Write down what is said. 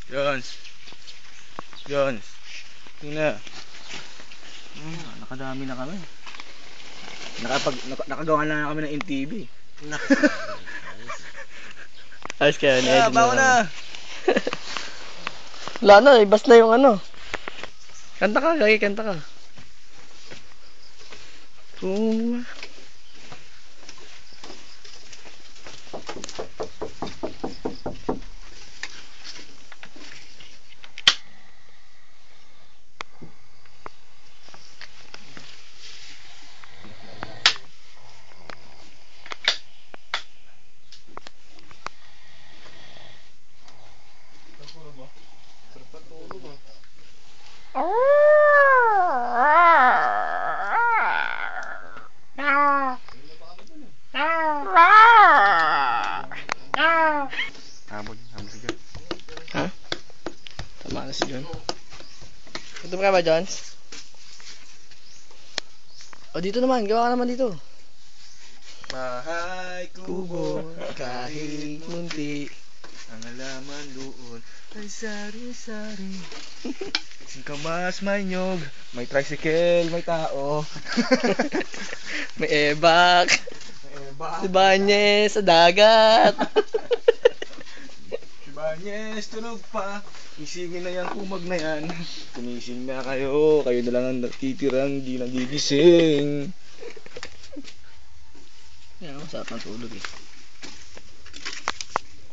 Jones. Jones. Yun na. Nakadami na kami. Nakagawa na kami ng NTV. Ayos kaya ni Edwin. Bawa na. Wala na, ibas na yung ano. Kanta ka, gagi, kanta ka. Habol si John. Ha? Tama na si John. Gutom ka ba, Johns? O, dito naman. Gawa ka naman dito. Bahay kubo, kahit munti. ang halaman doon ay sari-sari. Singkamas, may nyog, may tricycle, may tao. May ebak. Si Banyes sa dagat. Si Banyes, tunog pa. Isingin na yan, kumag na yan. Tumising na kayo, kayo na lang ang natitirang di nagigising. Yan, masarap na tulog eh.